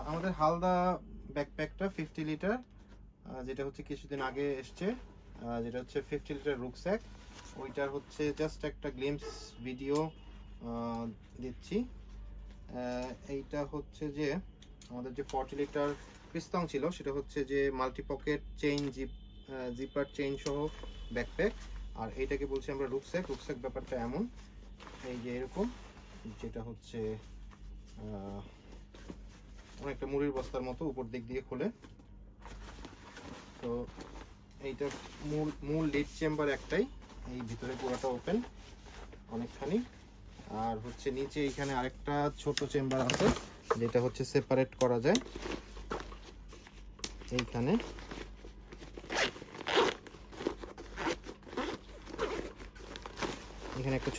আমাদের হালদা ব্যাকপ্যাকটা 50 লিটার, যেটা হচ্ছে কিছুদিন আগে এসছে, যেটা হচ্ছে 50 লিটার রুকস্যাক। ওইটার হচ্ছে জাস্ট একটা গ্লিমস ভিডিও দিচ্ছি। এইটা হচ্ছে যে আমাদের যে 40 লিটার পিস্তং ছিল, সেটা হচ্ছে যে multi pocket chain zipper chain সহ ব্যাকপ্যাক। আর এইটাকে বলছি আমরা রুকস্যাক। রুকস্যাক ব্যাপারটা এমন, এই যে এরকম, যেটা হচ্ছে অনেকটা মুড়ির বস্তার মতো উপর দিক দিয়ে খোলে। তো এইটা মূল লিড চেম্বার একটাই, এই ভিতরে পুরোটা ওপেন অনেকখানি। আর হচ্ছে নিচে এইখানে আরেকটা ছোট চেম্বার আছে, যেটা হচ্ছে সেপারেট করা যায়। এইখানে এখানে একটা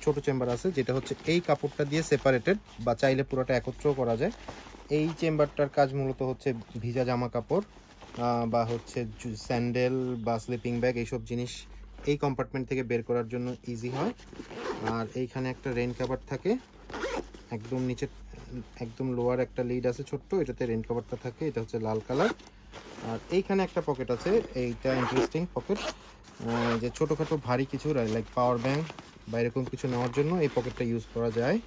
ছোট চেম্বার আছে, যেটা হচ্ছে এই কাপড়টা দিয়ে সেপারেটেড, বা চাইলে পুরোটা একত্রও করা যায়। এই চেম্বারটার কাজ মূলত হচ্ছে ভিজা জামা কাপড় বা হচ্ছে স্যান্ডেল বা স্লিপিং ব্যাগ, এইসব জিনিস এই কম্পার্টমেন্ট থেকে বের করার জন্য ইজি হয়। আর এইখানে একটা রেইন কভার থাকে, একদম নিচে একদম লোয়ার একটা লিড আছে ছোট্ট, এটাতে রেইন কভারটা থাকে, এটা হচ্ছে লাল কালার। আর এইখানে একটা পকেট আছে, এইটা ইন্টারেস্টিং পকেট, যে ছোটোখাটো ভারী কিছু লাইক পাওয়ার ব্যাংক বা এরকম কিছু নেওয়ার জন্য এই পকেটটা ইউজ করা যায়।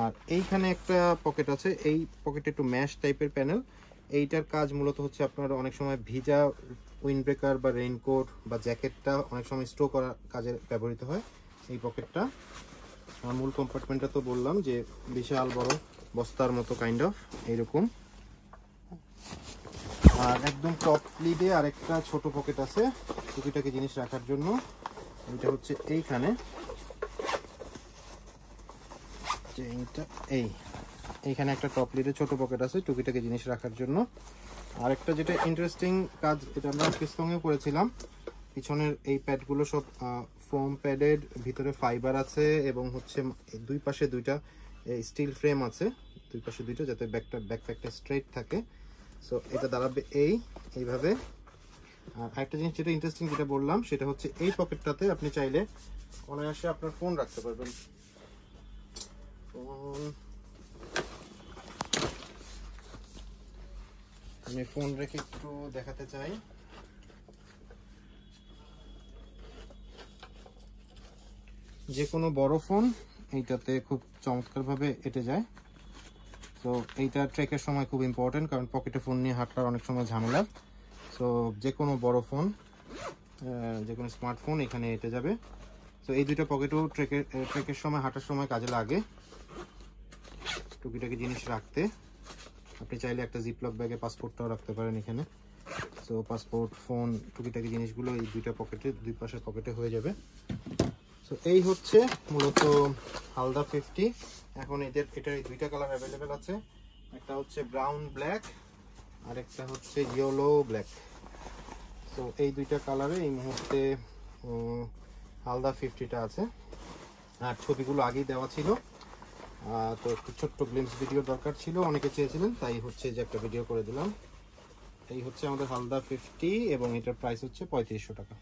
আর এইখানে একটা পকেট আছে, এই পকেটে একটু ম্যাশ টাইপের প্যানেল। এইটার কাজ মূলত হচ্ছে আপনার অনেক সময় ভিজা উইন্ড ব্রেকার বা রেইনকোট বা জ্যাকেটটা অনেক সময় স্টোর করার কাজে ব্যবহৃত হয় এই পকেটটা। মূল কম্পার্টমেন্টটা তো বললাম যে বিশাল বড় বস্তার মতো কাইন্ড অফ এইরকম। আর একদম টপ লিডে আরেকটা ছোট পকেট আছে টুকিটাকি জিনিস রাখার জন্য, এটা হচ্ছে এইখানে এইখানে একটা টপ লিডে ছোট পকেট আছে টুকিটাকি জিনিস রাখার জন্য। আরেকটা যেটা ইন্টারেস্টিং কাজ, এটা আমরা পিস্তঙেও করেছিলাম, পিছনের এই প্যাডগুলো সব ফোম প্যাডেড, ভিতরে ফাইবার আছে এবং হচ্ছে দুই পাশে দুইটা স্টিল ফ্রেম আছে, দুই পাশে দুইটা, যাতে ব্যাকপ্যাকটা স্ট্রেট থাকে। সো এটা দাঁড়াবে এইভাবে। আর আরেকটা জিনিস যেটা ইন্টারেস্টিং যেটা বললাম, সেটা হচ্ছে এই পকেটটাতে আপনি চাইলে অনায়াসে আপনার ফোন রাখতে পারবেন। আমি ফোন রেখে একটু দেখাতে চাই। যে কোনো বড় ফোন এইটাতে খুব চমৎকারভাবে এঁটে যায়। তো এইটা ট্রেকের সময় খুব ইম্পর্টেন্ট, কারণ পকেটে ফোন নিয়ে হাঁটার অনেক সময় ঝামেলা। সো যে কোনো বড় ফোন, যে কোনো স্মার্টফোন এখানে এঁটে যাবে। তো এই দুইটা পকেটও ট্রেকের সময় হাঁটার সময় কাজে লাগে টুকিটাকি জিনিস রাখতে। আপনি চাইলে একটা জিপলক ব্যাগে পাসপোর্টটাও রাখতে পারেন এখানে। সো পাসপোর্ট, ফোন, টুকিটাকি জিনিসগুলো এই দুইটা পকেটে, দুই পাশের পকেটে হয়ে যাবে। সো এই হচ্ছে মূলত হালদা 50। এখন এটার দুইটা কালার অ্যাভেলেবেল আছে, একটা হচ্ছে ব্রাউন ব্ল্যাক আর একটা হচ্ছে ইয়েলো ব্ল্যাক। সো এই দুইটা কালারে এই মুহূর্তে হালদা 50টা আছে। আর ছবিগুলো আগেই দেওয়া ছিল, তো একটু ছোট্ট গ্লিমস ভিডিও দরকার ছিল, অনেকে চেয়েছিলেন, তাই হচ্ছে যে একটা ভিডিও করে দিলাম। এই হচ্ছে আমাদের হালদা 50 এবং এটার প্রাইস হচ্ছে 3500 টাকা।